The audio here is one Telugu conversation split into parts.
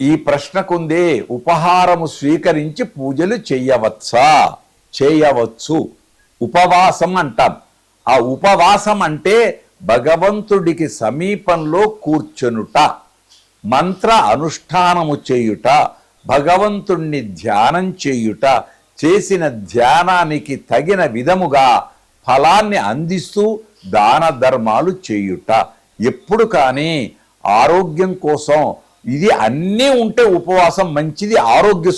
ఈ ప్రశ్నకుందే ఉపహారము స్వీకరించి పూజలు చేయవచ్చా? చేయవచ్చు. ఉపవాసం అంటాం. ఆ ఉపవాసం అంటే భగవంతుడికి సమీపంలో కూర్చొనుట, మంత్ర అనుష్ఠానము చేయుట, భగవంతుణ్ణి ధ్యానం చేయుట, చేసిన ధ్యానానికి తగిన విధముగా ఫలాన్ని అందిస్తూ దాన ధర్మాలు చేయుట. ఎప్పుడు కానీ ఆరోగ్యం కోసం ఇది అన్నీ ఉంటే ఉపవాసం మంచిది. ఆరోగ్య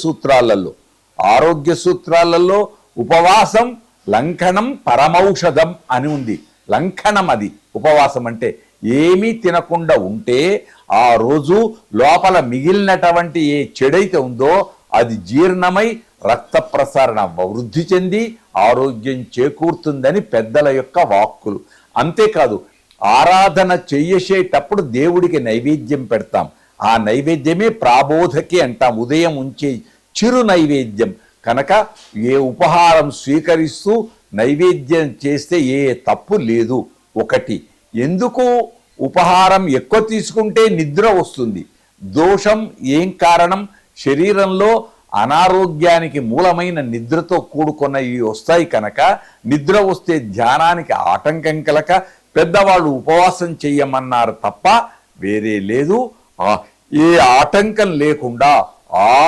సూత్రాలలో ఉపవాసం లంఘనం పరమౌషధం అని ఉంది. లంఘనం అది ఉపవాసం అంటే. ఏమీ తినకుండా ఉంటే ఆ రోజు లోపల మిగిలినటువంటి ఏ చెడైతే ఉందో అది జీర్ణమై రక్త ప్రసరణ వృద్ధి చెంది ఆరోగ్యం చేకూరుతుందని పెద్దల యొక్క వాక్కులు. అంతేకాదు, ఆరాధన చెయ్యేటప్పుడు దేవుడికి నైవేద్యం పెడతాం. ఆ నైవేద్యమే ప్రాబోధకి అంటాం, ఉదయం ఉంచే చిరు నైవేద్యం. కనుక ఏ ఉపహారం స్వీకరిస్తూ నైవేద్యం చేస్తే ఏ తప్పు లేదు. ఒకటి, ఎందుకు ఉపహారం ఎక్కువ తీసుకుంటే నిద్ర వస్తుంది. దోషం ఏం కారణం? శరీరంలో అనారోగ్యానికి మూలమైన నిద్రతో కూడుకున్నవి వస్తాయి. కనుక నిద్ర వస్తే ధ్యానానికి ఆటంకం కలక పెద్దవాళ్ళు ఉపవాసం చెయ్యమన్నారు తప్ప వేరే లేదు. ఏ ఆటంకం లేకుండా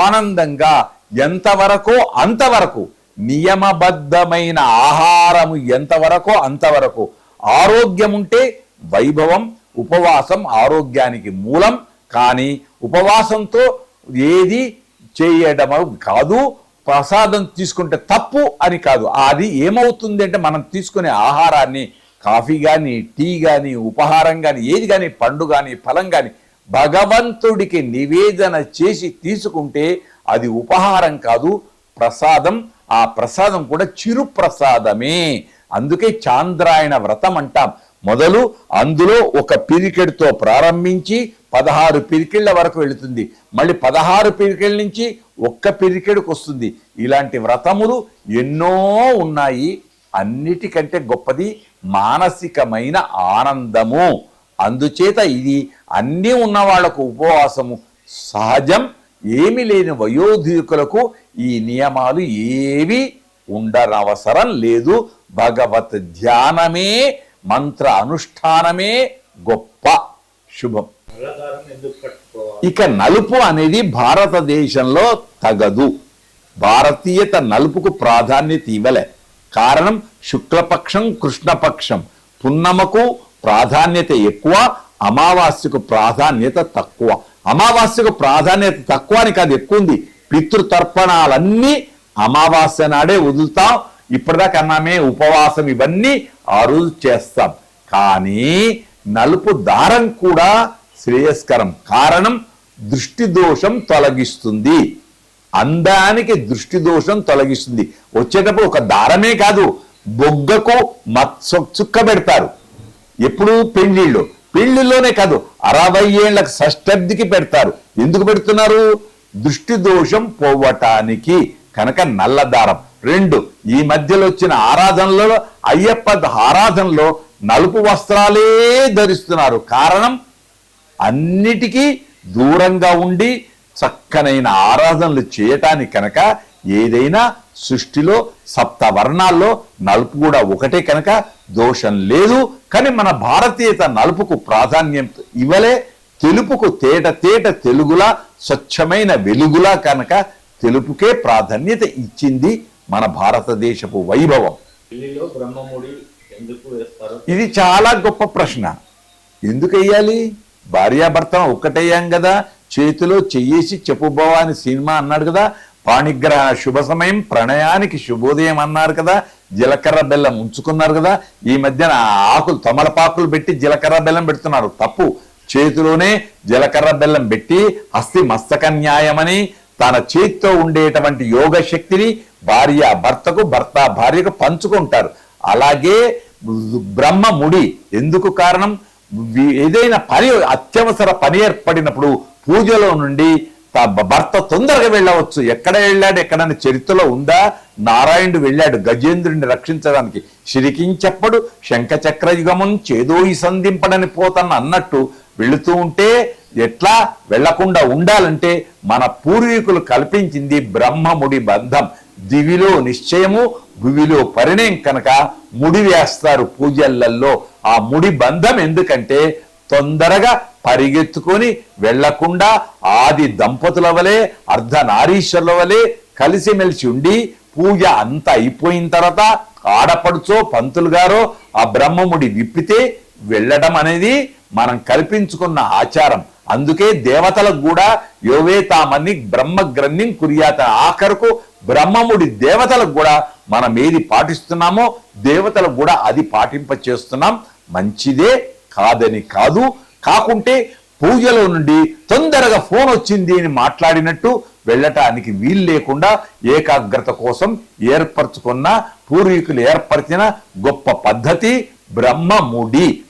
ఆనందంగా ఎంతవరకో అంతవరకు, నియమబద్ధమైన ఆహారము ఎంతవరకో అంతవరకు, ఆరోగ్యం ఉంటే వైభవం. ఉపవాసం ఆరోగ్యానికి మూలం. కానీ ఉపవాసంతో ఏది చేయడం కాదు. ప్రసాదం తీసుకుంటే తప్పు అని కాదు. అది ఏమవుతుంది అంటే మనం తీసుకునే ఆహారాన్ని, కాఫీ కానీ, టీ కానీ, ఉపహారం కానీ, ఏది కానీ, పండు కానీ, ఫలం కానీ భగవంతుడికి నివేదన చేసి తీసుకుంటే అది ఉపహారం కాదు, ప్రసాదం. ఆ ప్రసాదం కూడా చిరు ప్రసాదమే. అందుకే చాంద్రాయణ వ్రతం అంటాం. మొదలు అందులో ఒక పిరికెడుతో ప్రారంభించి 16 పిరికెళ్ల వరకు వెళుతుంది. మళ్ళీ 16 పిరికెళ్ళ నుంచి ఒక్క పిరికెడుకు వస్తుంది. ఇలాంటి వ్రతములు ఎన్నో ఉన్నాయి. అన్నిటికంటే గొప్పది మానసికమైన ఆనందము. అందుచేత ఇది అన్నీ ఉన్న వాళ్లకు ఉపవాసము సహజం. ఏమి లేని వయోధికులకు ఈ నియమాలు ఏవి ఉండనవసరం లేదు. భగవత్ ధ్యానమే, మంత్ర అనుష్ఠానమే గొప్ప శుభం. ఇక నలుపు అనేది భారతదేశంలో తగదు. భారతీయత నలుపుకు ప్రాధాన్యత ఇవ్వలే. కారణం శుక్లపక్షం, కృష్ణపక్షం. పున్నమకు ప్రాధాన్యత ఎక్కువ, అమావాస్యకు ప్రాధాన్యత తక్కువ. అమావాస్యకు ప్రాధాన్యత తక్కువ అని కాదు, ఎక్కువ ఉంది. పితృతర్పణాలన్నీ అమావాస్య నాడే వదులుతాం. ఇప్పటిదాకా అన్నామే ఉపవాసం, ఇవన్నీ ఆ రోజు చేస్తాం. కానీ నలుపు దారం కూడా శ్రేయస్కరం. కారణం దృష్టి దోషం తొలగిస్తుంది. అందానికి దృష్టి దోషం తొలగిస్తుంది. వచ్చేటప్పుడు ఒక దారమే కాదు, బొగ్గకు చుక్క పెడతారు. ఎప్పుడు పెళ్లిలోనే కాదు, 60 ఏళ్లకు షష్ఠబ్దికి పెడతారు. ఎందుకు పెడుతున్నారు? దృష్టి దోషం పోవటానికి. కనుక నల్లదారం. 2, ఈ మధ్యలో వచ్చిన ఆరాధనలో, అయ్యప్ప ఆరాధనలో నలుపు వస్త్రాలే ధరిస్తున్నారు. కారణం అన్నిటికీ దూరంగా ఉండి చక్కనైన ఆరాధనలు చేయటానికి. కనుక ఏదైనా సృష్టిలో 7 వర్ణాల్లో నలుపు కూడా ఒకటే. కనుక దోషం లేదు. కానీ మన భారతీయత నలుపుకు ప్రాధాన్యం ఇవ్వలే. తెలుపుకు తేట తెలుగులా, స్వచ్ఛమైన వెలుగులా. కనుక తెలుపుకే ప్రాధాన్యత ఇచ్చింది మన భారతదేశపు వైభవం. ఇది చాలా గొప్ప ప్రశ్న. ఎందుకు వేయాలి? భార్యాభర్త ఒక్కటయ్యాం కదా. చేతిలో చెయ్యేసి చెప్పుబోవా అని సినిమా అన్నాడు కదా. పాణిగ్రహ శుభ సమయం, ప్రణయానికి శుభోదయం అన్నారు కదా. జీలకర్ర బెల్లం ఉంచుకున్నారు కదా. ఈ మధ్యన ఆకులు, తమలపాకులు పెట్టి జీలకర్ర బెల్లం పెడుతున్నారు. తప్పు. చేతిలోనే జీలకర్ర బెల్లం పెట్టి అస్థి మస్తక న్యాయమని తన చేతితో ఉండేటువంటి యోగ శక్తిని భార్య భర్తకు, భర్త భార్యకు పంచుకుంటారు. అలాగే బ్రహ్మముడి ఎందుకు కారణం? ఏదైనా పని, అత్యవసర పని ఏర్పడినప్పుడు పూజలో నుండి భర్త తొందరగా వెళ్ళవచ్చు. ఎక్కడ వెళ్ళాడు? ఎక్కడైనా చరిత్రలో ఉందా? నారాయణుడు వెళ్ళాడు గజేంద్రుడిని రక్షించడానికి. శిరికించెప్పడు శంఖచక్ర యుగమున్ చేదోయి సంధింపడని పోతన్న అన్నట్టు వెళుతూ ఉంటే ఎట్లా వెళ్లకుండా ఉండాలంటే మన పూర్వీకులు కల్పించింది బ్రహ్మముడి బంధం. దివిలో నిశ్చయము భువిలో పరిణయం కనుక ముడి వేస్తారు పూజలల్లో. ఆ ముడి బంధం ఎందుకంటే తొందరగా పరిగెత్తుకొని వెళ్లకుండా ఆది దంపతుల వలె అర్ధనారీశ్వరుల వలె కలిసిమెలిసి ఉండి పూజ అంతా అయిపోయిన తర్వాత ఆడపడుచో పంతులు గారో ఆ బ్రహ్మముడి విప్పితే వెళ్ళడం అనేది మనం కల్పించుకున్న ఆచారం. అందుకే దేవతలకు కూడా యోవే తామని బ్రహ్మగ్రంథిం కుర్యాత, ఆఖరుకు బ్రహ్మముడి దేవతలకు కూడా మనం ఏది పాటిస్తున్నామో దేవతలకు కూడా అది పాటింప చేస్తున్నాం. మంచిదే, కాదని కాదు. కాకుంటే పూజలో నుండి తొందరగా ఫోన్ వచ్చింది అని మాట్లాడినట్టు వెళ్ళటానికి వీలు లేకుండా ఏకాగ్రత కోసం ఏర్పరచుకున్న పూర్వీకులు ఏర్పరిచిన గొప్ప పద్ధతి బ్రహ్మముడి.